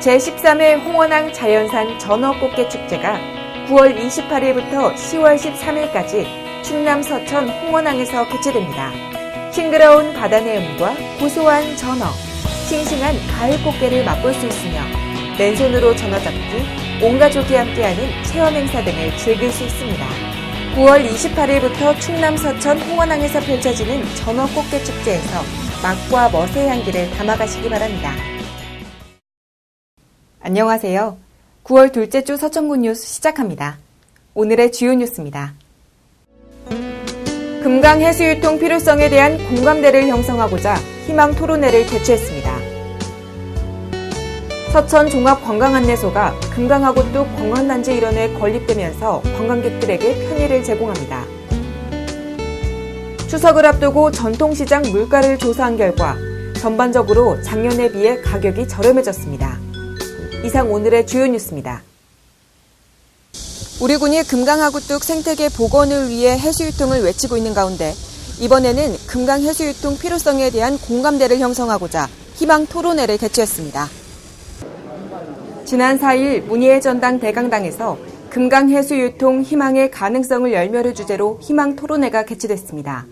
제13회 홍원항 자연산 전어꽃게축제가 9월 28일부터 10월 13일까지 충남 서천 홍원항에서 개최됩니다. 싱그러운 바다 내음과 고소한 전어, 싱싱한 가을 꽃게를 맛볼 수 있으며 맨손으로 전어 잡기, 온 가족이 함께하는 체험 행사 등을 즐길 수 있습니다. 9월 28일부터 충남 서천 홍원항에서 펼쳐지는 전어 꽃게 축제에서 맛과 멋의 향기를 담아가시기 바랍니다. 안녕하세요. 9월 둘째 주 서천군 뉴스 시작합니다. 오늘의 주요 뉴스입니다. 금강 해수유통 필요성에 대한 공감대를 형성하고자 희망 토론회를 개최했습니다. 서천 종합관광안내소가 금강하구뚝 관광단지 일원에 건립되면서 관광객들에게 편의를 제공합니다. 추석을 앞두고 전통시장 물가를 조사한 결과 전반적으로 작년에 비해 가격이 저렴해졌습니다. 이상 오늘의 주요 뉴스입니다. 우리 군이 금강하구뚝 생태계 복원을 위해 해수유통을 외치고 있는 가운데 이번에는 금강 해수유통 필요성에 대한 공감대를 형성하고자 희망 토론회를 개최했습니다. 지난 4일 문희의 전당 대강당에서 금강 해수유통 희망의 가능성을 열멸을 주제로 희망 토론회가 개최됐습니다.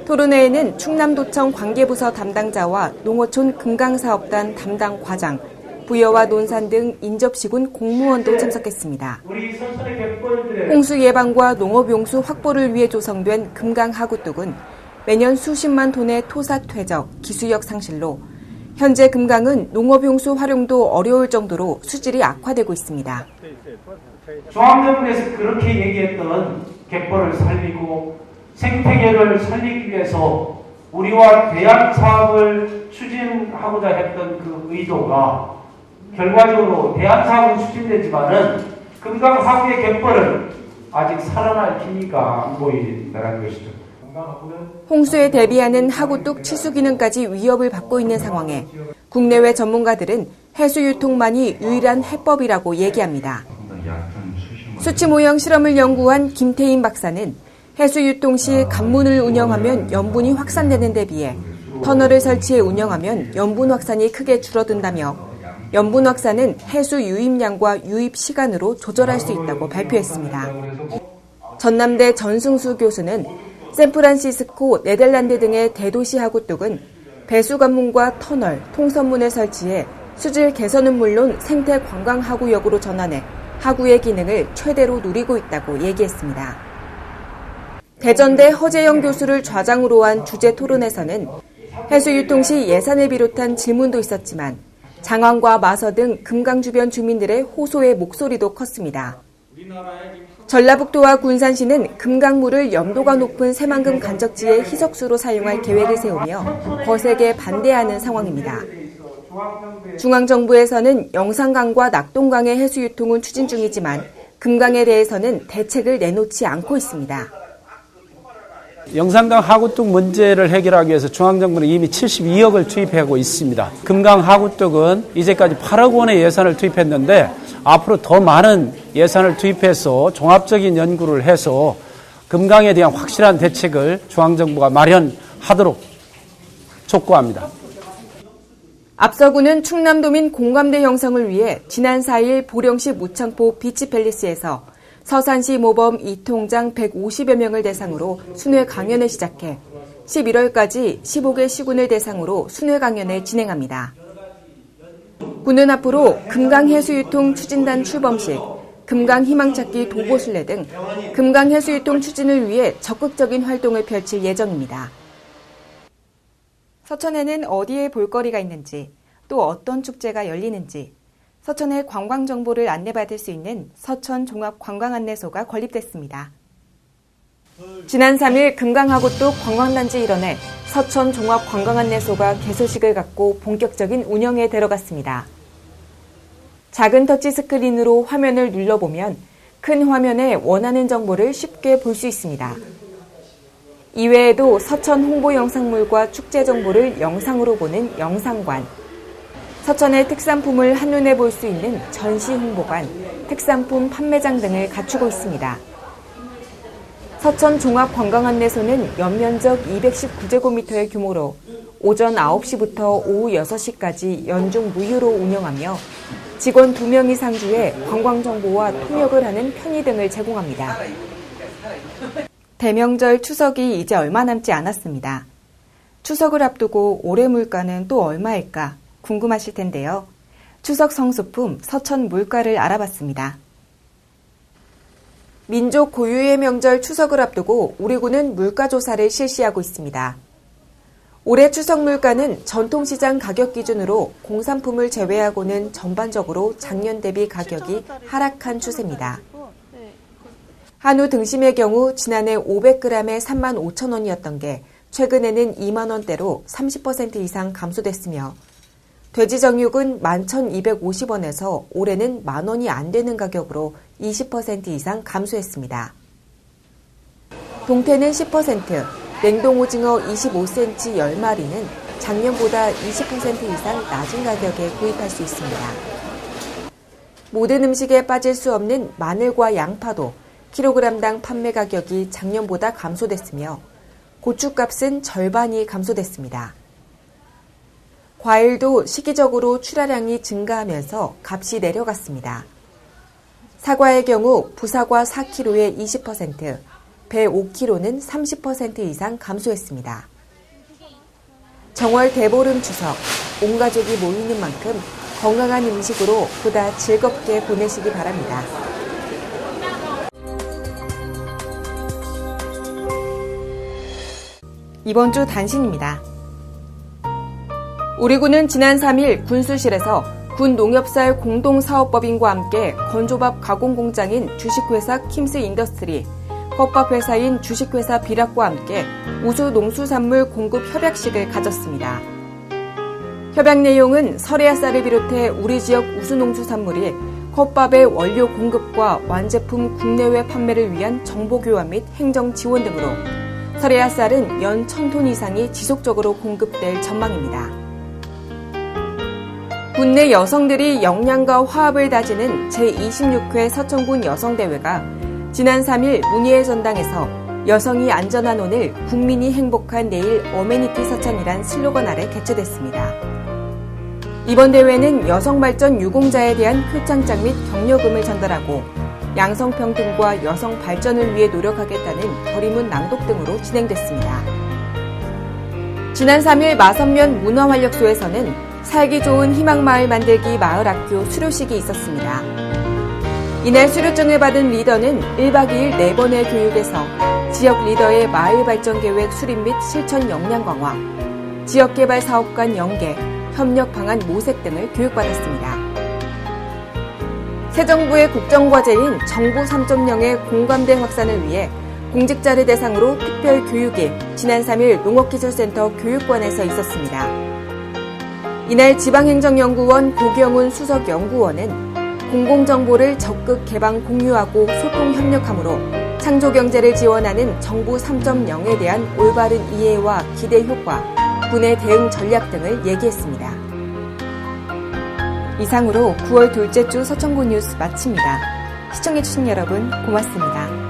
토론회에는 충남도청 관계부서 담당자와 농어촌 금강사업단 담당 과장, 부여와 논산 등 인접시군 공무원도 참석했습니다. 홍수 예방과 농업용수 확보를 위해 조성된 금강하구뚝은 매년 수십만 톤의 토사 퇴적, 기수력 상실로 현재 금강은 농업용수 활용도 어려울 정도로 수질이 악화되고 있습니다. 중앙정부에서 그렇게 얘기했던 갯벌을 살리고 생태계를 살리기 위해서 우리와 대안 사업을 추진하고자 했던 그 의도가 결과적으로 대안 사업은 추진되지만은 금강하구의 갯벌은 아직 살아날 기미가 안 보인다는 것이죠. 홍수에 대비하는 하구뚝 치수 기능까지 위협을 받고 있는 상황에 국내외 전문가들은 해수유통만이 유일한 해법이라고 얘기합니다. 수치 모형 실험을 연구한 김태인 박사는 해수유통 시 관문을 운영하면 염분이 확산되는 데 비해 터널을 설치해 운영하면 염분 확산이 크게 줄어든다며 염분 확산은 해수 유입량과 유입 시간으로 조절할 수 있다고 발표했습니다. 전남대 전승수 교수는 샌프란시스코, 네덜란드 등의 대도시 하구뚝은 배수 관문과 터널, 통선문을 설치해 수질 개선은 물론 생태 관광 하구역으로 전환해 하구의 기능을 최대로 누리고 있다고 얘기했습니다. 대전대 허재영 교수를 좌장으로 한 주제 토론에서는 해수유통 시 예산을 비롯한 질문도 있었지만 장안과 마서 등 금강 주변 주민들의 호소의 목소리도 컸습니다. 전라북도와 군산시는 금강물을 염도가 높은 새만금 간적지의 희석수로 사용할 계획을 세우며 거세게 반대하는 상황입니다. 중앙정부에서는 영산강과 낙동강의 해수유통은 추진 중이지만 금강에 대해서는 대책을 내놓지 않고 있습니다. 영산강 하구뚝 문제를 해결하기 위해서 중앙정부는 이미 72억을 투입하고 있습니다. 금강 하구뚝은 이제까지 8억 원의 예산을 투입했는데 앞으로 더 많은 예산을 투입해서 종합적인 연구를 해서 금강에 대한 확실한 대책을 중앙정부가 마련하도록 촉구합니다. 앞서 군은 충남도민 공감대 형성을 위해 지난 4일 보령시 무창포 비치팰리스에서 서산시 모범 2통장 150여 명을 대상으로 순회 강연을 시작해 11월까지 15개 시군을 대상으로 순회 강연을 진행합니다. 군은 앞으로 금강해수유통 추진단 출범식, 금강희망찾기 도보순례 등 금강해수유통 추진을 위해 적극적인 활동을 펼칠 예정입니다. 서천에는 어디에 볼거리가 있는지, 또 어떤 축제가 열리는지 서천의 관광 정보를 안내받을 수 있는 서천 종합관광안내소가 건립됐습니다. 지난 3일 금강하구뚝 관광단지 일원에 서천 종합관광안내소가 개소식을 갖고 본격적인 운영에 들어갔습니다. 작은 터치 스크린으로 화면을 눌러보면 큰 화면에 원하는 정보를 쉽게 볼 수 있습니다. 이외에도 서천 홍보 영상물과 축제 정보를 영상으로 보는 영상관, 서천의 특산품을 한눈에 볼 수 있는 전시 홍보관, 특산품 판매장 등을 갖추고 있습니다. 서천 종합관광안내소는 연면적 219제곱미터의 규모로 오전 9시부터 오후 6시까지 연중 무휴로 운영하며 직원 2명 이상 주에 관광정보와 통역을 하는 편의 등을 제공합니다. 대명절 추석이 이제 얼마 남지 않았습니다. 추석을 앞두고 올해 물가는 또 얼마일까 궁금하실 텐데요. 추석 성수품 서천 물가를 알아봤습니다. 민족 고유의 명절 추석을 앞두고 우리 군은 물가조사를 실시하고 있습니다. 올해 추석 물가는 전통시장 가격 기준으로 공산품을 제외하고는 전반적으로 작년 대비 가격이 하락한 추세입니다. 한우 등심의 경우 지난해 500g에 35,000원이었던 게 최근에는 2만 원대로 30% 이상 감소됐으며 돼지 정육은 11,250원에서 올해는 만 원이 안 되는 가격으로 20% 이상 감소했습니다. 동태는 10%, 냉동 오징어 25cm 10마리는 작년보다 20% 이상 낮은 가격에 구입할 수 있습니다. 모든 음식에 빠질 수 없는 마늘과 양파도 킬로그램당 판매 가격이 작년보다 감소됐으며 고추값은 절반이 감소됐습니다. 과일도 시기적으로 출하량이 증가하면서 값이 내려갔습니다. 사과의 경우 부사과 4kg에 20%, 배 5kg는 30% 이상 감소했습니다. 정월 대보름 추석, 온 가족이 모이는 만큼 건강한 음식으로 보다 즐겁게 보내시기 바랍니다. 이번 주 단신입니다. 우리 군은 지난 3일 군수실에서 군 농협살 공동사업법인과 함께 건조밥 가공공장인 주식회사 킴스인더스트리, 컵밥 회사인 주식회사 비락과 함께 우수 농수산물 공급 협약식을 가졌습니다. 협약 내용은 설해야쌀을 비롯해 우리 지역 우수 농수산물이 컵밥의 원료 공급과 완제품 국내외 판매를 위한 정보교환 및 행정 지원 등으로 설해야쌀은 연 1,000톤 이상이 지속적으로 공급될 전망입니다. 군내 여성들이 역량과 화합을 다지는 제26회 서천군 여성대회가 지난 3일 문희의 전당에서 여성이 안전한 오늘, 국민이 행복한 내일 어메니티 서천이란 슬로건 아래 개최됐습니다. 이번 대회는 여성발전 유공자에 대한 표창장 및 격려금을 전달하고 양성평등과 여성 발전을 위해 노력하겠다는 결의문 낭독 등으로 진행됐습니다. 지난 3일 마선면 문화활력소에서는 살기 좋은 희망마을 만들기 마을학교 수료식이 있었습니다. 이날 수료증을 받은 리더는 1박 2일 4번의 교육에서 지역 리더의 마을 발전 계획 수립 및 실천 역량 강화, 지역개발 사업 간 연계, 협력 방안 모색 등을 교육받았습니다. 새 정부의 국정과제인 정부 3.0의 공감대 확산을 위해 공직자를 대상으로 특별 교육이 지난 3일 농업기술센터 교육관에서 있었습니다. 이날 지방행정연구원 고경훈 수석연구원은 공공정보를 적극 개방 공유하고 소통 협력함으로 창조경제를 지원하는 정부 3.0에 대한 올바른 이해와 기대 효과, 군의 대응 전략 등을 얘기했습니다. 이상으로 9월 둘째 주 서천군 뉴스 마칩니다. 시청해주신 여러분 고맙습니다.